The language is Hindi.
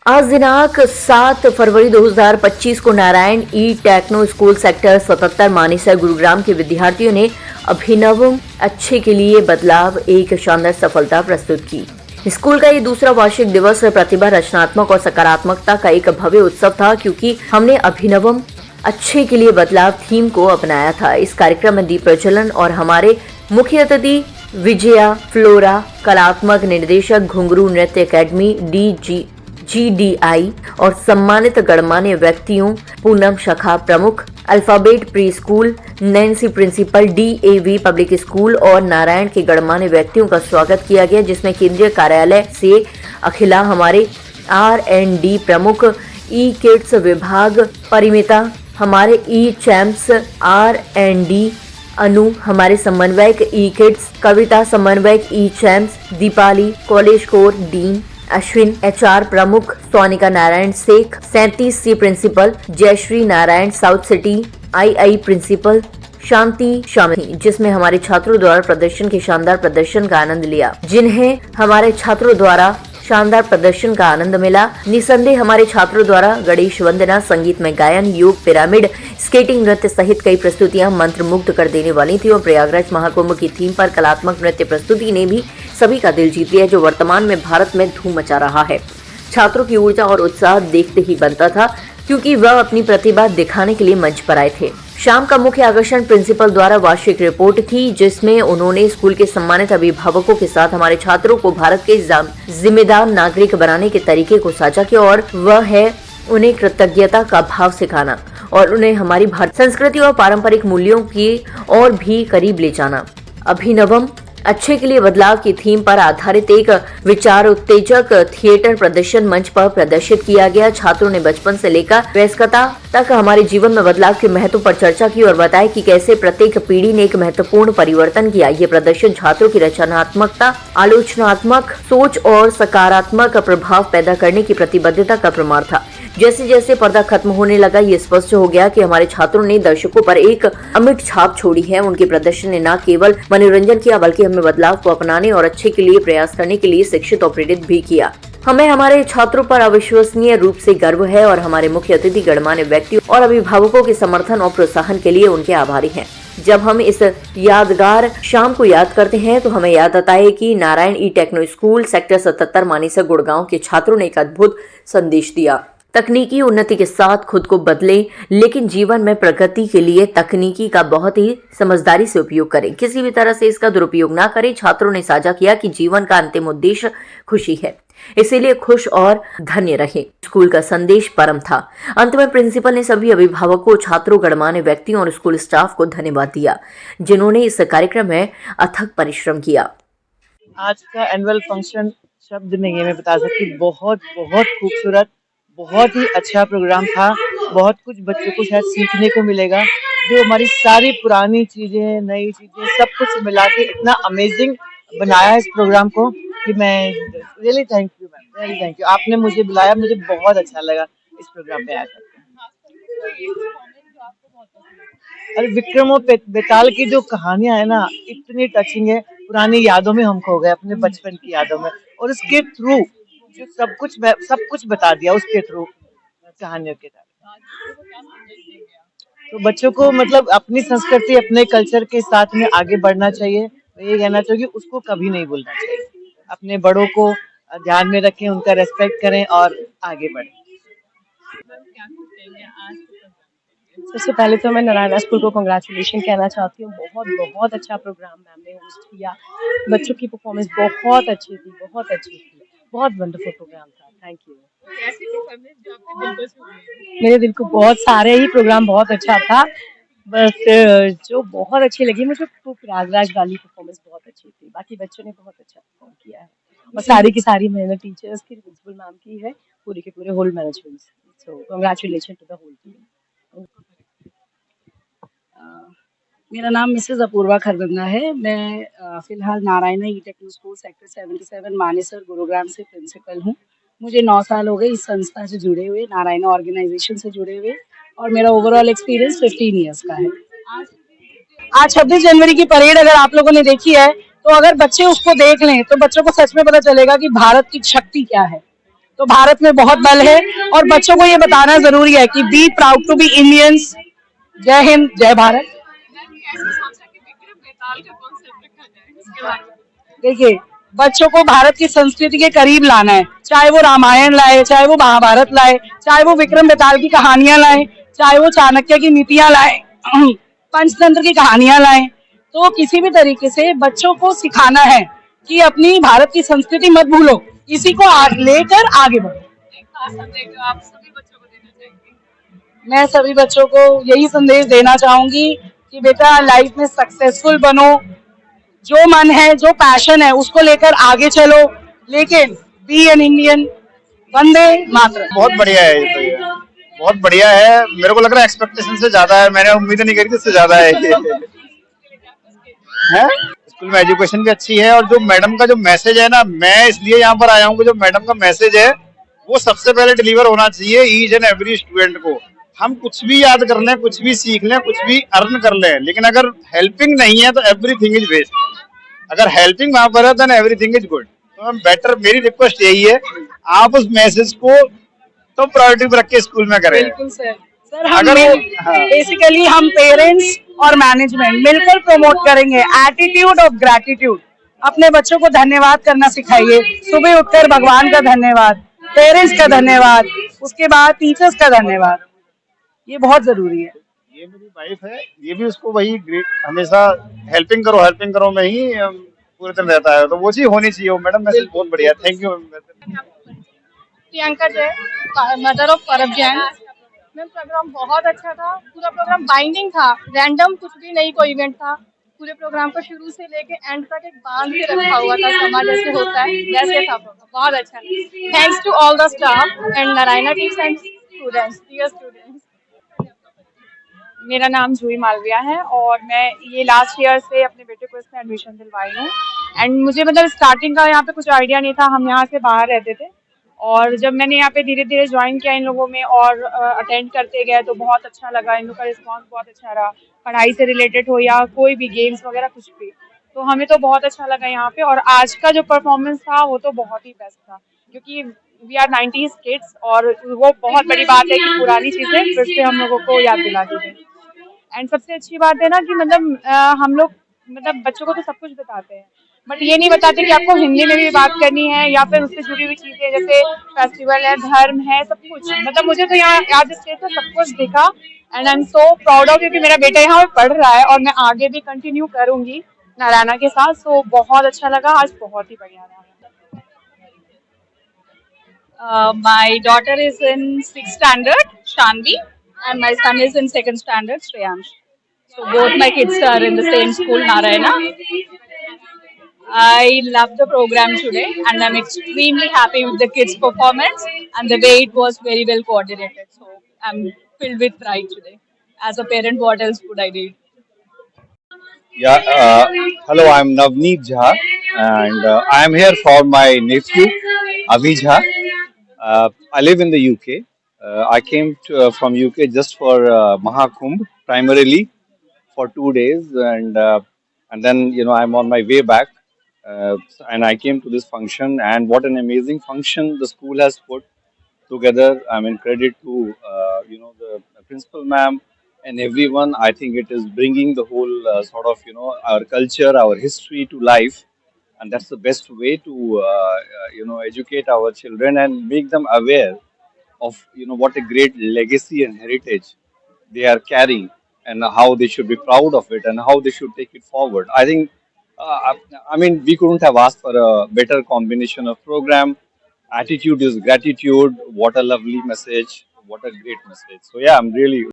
आज दिनांक 7 फरवरी 2025 को Narayana e techno school sector 77 Manesar Gurugram के विद्यार्थियों ने अभिनव अच्छे के लिए बदलाव एक शानदार सफलता प्रस्तुत की। स्कूल का ये दूसरा वार्षिक दिवस प्रतिभा, रचनात्मक और सकारात्मकता का एक भव्य उत्सव था, क्योंकि हमने अभिनवम अच्छे के लिए बदलाव थीम को अपनाया था। इस कार्यक्रम में दीप प्रज्वलन और हमारे मुख्य अतिथि विजया फ्लोरा, कलात्मक निर्देशक घुंघरू नृत्य अकेडमी GDI और सम्मानित गणमान्य व्यक्तियों पूनम शाखा प्रमुख, alphabet pre school, Nancy principal DAV public school और नारायण के गणमान्य व्यक्तियों का स्वागत किया गया, जिसमें केंद्रीय कार्यालय से अखिला, हमारे R&D प्रमुख, ई किड्स विभाग परिमिता, हमारे ई चैम्प्स R&D अनु, हमारे समन्वयक ई किड्स कविता, समन्वयक e champs Deepali, college core dean Ashwin, HR प्रमुख Sonika Narayan Sheikh, 37C principal Jayashree Narayan, south city II principal Shanti शामिल, जिसमें हमारे छात्रों द्वारा प्रदर्शन के शानदार प्रदर्शन का आनंद लिया। जिन्हें हमारे छात्रों द्वारा शानदार प्रदर्शन का आनंद मिला। निसंदेह हमारे छात्रों द्वारा गणेश वंदना, संगीत में गायन, योग, पिरामिड, स्केटिंग नृत्य सहित कई प्रस्तुतियां मंत्रमुग्ध कर देने वाली थी और प्रयागराज महाकुंभ की थीम पर कलात्मक नृत्य प्रस्तुति ने भी सभी का दिल जीत लिया, जो वर्तमान में भारत में धूम मचा रहा है। छात्रों की ऊर्जा और उत्साह देखते ही बनता था, क्योंकि वह अपनी प्रतिभा दिखाने के लिए मंच पर आए थे। शाम का मुख्य आकर्षण प्रिंसिपल द्वारा वार्षिक रिपोर्ट थी, जिसमें उन्होंने स्कूल के सम्मानित अभिभावकों के साथ हमारे छात्रों को भारत के जिम्मेदार नागरिक बनाने के तरीके को साझा किया, और वह है उन्हें कृतज्ञता का भाव सिखाना और उन्हें हमारी भारतीय संस्कृति और पारंपरिक मूल्यों की और भी करीब ले जाना। अभिनवम अच्छे के लिए बदलाव की थीम पर आधारित एक विचार उत्तेजक थिएटर प्रदर्शन मंच पर प्रदर्शित किया गया। छात्रों ने बचपन से लेकर वयस्कता तक हमारे जीवन में बदलाव के महत्व पर चर्चा की और बताया कि कैसे प्रत्येक पीढ़ी ने एक महत्वपूर्ण परिवर्तन किया। ये प्रदर्शन छात्रों की रचनात्मकता, आलोचनात्मक सोच और सकारात्मक प्रभाव पैदा करने की प्रतिबद्धता का प्रमाण था। जैसे जैसे पर्दा खत्म होने लगा, ये स्पष्ट हो गया कि हमारे छात्रों ने दर्शकों पर एक अमिट छाप छोड़ी है। उनके प्रदर्शन ने न केवल मनोरंजन किया, बल्कि हमें बदलाव को अपनाने और अच्छे के लिए प्रयास करने के लिए शिक्षित और प्रेरित भी किया। हमें हमारे छात्रों पर अविश्वसनीय रूप से गर्व है और हमारे मुख्य अतिथि गणमान्य व्यक्तियों और अभिभावकों के समर्थन और प्रोत्साहन के लिए उनके आभारी हैं। जब हम इस यादगार शाम को याद करते हैं, तो हमें याद आता है कि Narayana e techno school sector 77 Manesar Gurgaon के छात्रों ने एक अद्भुत संदेश दिया। तकनीकी उन्नति के साथ खुद को बदलें, लेकिन जीवन में प्रगति के लिए तकनीकी का बहुत ही समझदारी से उपयोग करें, किसी भी तरह से इसका दुरुपयोग ना करें। छात्रों ने साझा किया कि जीवन का अंतिम उद्देश्य खुशी है, इसीलिए खुश और धन्य रहें। स्कूल का संदेश परम था। अंत में प्रिंसिपल ने सभी अभिभावकों, छात्रों, गणमान्य व्यक्तियों और स्कूल स्टाफ को धन्यवाद दिया, जिन्होंने इस कार्यक्रम में अथक परिश्रम किया। आज का एनुअल फंक्शन शब्द में ये मैं बता सकती, बहुत बहुत खूबसूरत, बहुत ही अच्छा प्रोग्राम था। बहुत कुछ बच्चों को शायद सीखने को मिलेगा, जो हमारी सारी पुरानी चीजें, नई चीजें, सब कुछ मिला के इतना अमेजिंग बनाया इस प्रोग्राम को कि मैं really thank you ma'am, really thank you. आपने मुझे बुलाया, मुझे बहुत अच्छा लगा इस प्रोग्राम पे आकर। अरे विक्रम और बेताल की जो कहानियां है ना, इतनी टचिंग है, पुरानी यादों में हम खो गए, अपने बचपन की यादों में, और उसके थ्रू जो सब कुछ बता दिया उसके थ्रू कहानियों के द्वारा। तो बच्चों को मतलब अपनी संस्कृति, अपने कल्चर के साथ में आगे बढ़ना चाहिए। तो ये कहना चाहिए कि उसको कभी नहीं भूलना चाहिए। अपने बड़ों को ध्यान में रखें, उनका रेस्पेक्ट करें और आगे बढ़ें। सबसे पहले तो मैं नारायण स्कूल को कंग्रेचुलेशन कहना चाहती हूँ। बहुत बहुत अच्छा प्रोग्राम मैम ने होस्ट किया। बच्चों की परफॉर्मेंस बहुत अच्छी थी, बहुत अच्छी थी। बहुत वंडरफुल प्रोग्राम था। Thank you. मेरे दिल को बहुत सारे ही प्रोग्राम बहुत अच्छा था, बस जो बहुत अच्छी लगी मुझे तो प्रयागराज वाली परफॉर्मेंस बहुत अच्छी थी। बाकी बच्चों ने बहुत अच्छा परफॉर्म किया है और सारी की सारी मेहनत टीचर्स की, प्रिंसिपल मैम की है, पूरे के पूरे whole management. So congratulation to the whole team. मेरा नाम मिसेस अपूर्वा खरबंदा है। मैं फिलहाल Narayana e techno school sector 77 Manesar Gurugram से प्रिंसिपल हूँ। मुझे 9 साल हो गए इस संस्था से जुड़े हुए, नारायण ऑर्गेनाइजेशन से जुड़े हुए, और मेरा ओवरऑल एक्सपीरियंस 15 ईयर्स का है। आज 26 जनवरी की परेड अगर आप लोगों ने देखी है, तो अगर बच्चे उसको देख लें तो बच्चों को सच में पता चलेगा कि भारत की शक्ति क्या है। तो भारत में बहुत बल है और बच्चों को ये बताना जरूरी है कि be proud to be Indians. जय हिंद, जय भारत। देखिए, बच्चों को भारत की संस्कृति के करीब लाना है, चाहे वो रामायण लाए, चाहे वो महाभारत लाए, चाहे वो विक्रम बेताल की कहानियां लाए, चाहे वो चाणक्य की नीतियां लाए, पंचतंत्र की कहानियां लाए। तो किसी भी तरीके से बच्चों को सिखाना है कि अपनी भारत की संस्कृति मत भूलो, इसी को लेकर आगे बढ़ो। मैं सभी बच्चों को यही संदेश देना चाहूंगी कि बेटा लाइफ में सक्सेसफुल बनो, जो मन है, जो पैशन है, उसको लेकर आगे चलो, लेकिन B an Indian. Vande Mataram. बहुत बढ़िया है ये तो, ये बहुत बढ़िया है। मेरे को लग रहा है एक्सपेक्टेशन से ज्यादा है, मैंने उम्मीद नहीं करी थी, इससे ज्यादा है हैं? स्कूल में एजुकेशन भी अच्छी है और जो मैडम का जो मैसेज है ना, मैं इसलिए यहाँ पर आया हूँ कि जो मैडम का मैसेज है वो सबसे पहले डिलीवर होना चाहिए ईच एंड एवरी स्टूडेंट को। हम कुछ भी याद कर लें, कुछ भी सीख लें, कुछ भी अर्न कर लें, लेकिन अगर हेल्पिंग नहीं है तो एवरीथिंग इज वेस्ट। अगर हेल्पिंग वहां पर है तो एवरीथिंग इज गुड। तो बेटर, मेरी रिक्वेस्ट यही है, आप उस मैसेज को तो प्रायोरिटी पर रख के स्कूल में करें। बिल्कुल सर। सर हम बेसिकली हम पेरेंट्स और मैनेजमेंट मिलकर प्रमोट करेंगे एटीट्यूड ऑफ ग्रैटिट्यूड। अपने बच्चों को धन्यवाद करना सिखाइए, सुबह उठकर भगवान का धन्यवाद, पेरेंट्स का धन्यवाद, उसके बाद टीचर्स का धन्यवाद, ये बहुत जरूरी है। ये मेरी वाइफ है, ये भी उसको वही हमेशा हेल्पिंग करो में ही पूरे दिन रहता है, तो वो चीज होनी चाहिए। वो मैडम मैसेज बहुत बढ़िया, थैंक यू। प्रियंका जय, मदर ऑफ परब जैन। मैम प्रोग्राम बहुत अच्छा था, पूरा प्रोग्राम बाइंडिंग था, रैंडम कुछ भी नहीं, कोई इवेंट था। पूरे प्रोग्राम को शुरू से लेके एंड तक एक बांध के रखा हुआ था, समाज जैसे होता है वैसे था प्रोग्राम, बहुत अच्छा। Thanks to all the staff and Narayana teams and students, dear students. मेरा नाम जूही मालविया है और मैं ये लास्ट ईयर से अपने बेटे को इसमें एडमिशन दिलवाई हूँ। एंड मुझे मतलब स्टार्टिंग का यहाँ पे कुछ आइडिया नहीं था, हम यहाँ से बाहर रहते थे और जब मैंने यहाँ पे धीरे धीरे ज्वाइन किया इन लोगों में और अटेंड करते गए तो बहुत अच्छा लगा। इन लोगों का रिस्पॉन्स बहुत अच्छा रहा, पढ़ाई से रिलेटेड हो या कोई भी गेम्स वगैरह कुछ भी, तो हमें तो बहुत अच्छा लगा यहाँ पे। और आज का जो परफॉर्मेंस था वो तो बहुत ही बेस्ट था, क्योंकि वी आर 90s किड्स और वो बहुत बड़ी बात है कि पुरानी चीज़ें फिर से हम लोगों को याद दिला दी गई। एंड सबसे अच्छी बात है ना कि मतलब हम लोग मतलब बच्चों को तो सब कुछ बताते हैं, बट ये नहीं बताते कि आपको हिंदी में भी बात करनी है या फिर उससे जुड़ी हुई चीजें जैसे फेस्टिवल है, धर्म है, सब कुछ। मतलब मुझे तो यहाँ आज स्टेज पर सब कुछ दिखा and I am so proud of, क्योंकि मेरा बेटा यहाँ पे पढ़ रहा है और मैं आगे भी कंटिन्यू करूंगी नारायणा के साथ। सो बहुत अच्छा लगा, आज बहुत ही बढ़िया रहा। My daughter is in 6th standard, Shanvi, and my son is in 2nd standard, Shreyansh. So both my kids are in the same school, Narayana. I love the program today and I'm extremely happy with the kids' performance and the way it was very well coordinated. So I'm filled with pride today. As a parent, what else would I need? Yeah, hello, I'm Navneet Jha and I am here for my nephew, Avi Jha. I live in the UK. I came from UK just for Mahakumbh, primarily for 2 days, and then I'm on my way back, and I came to this function. And what an amazing function the school has put together. I mean, credit to the principal ma'am and everyone. I think it is bringing the whole sort of our culture, our history to life, and that's the best way to educate our children and make them aware of what a great legacy and heritage they are carrying and how they should be proud of it and how they should take it forward. I think I mean, we couldn't have asked for a better combination of program. Attitude is gratitude. What a lovely message, what a great message. So yeah, I'm really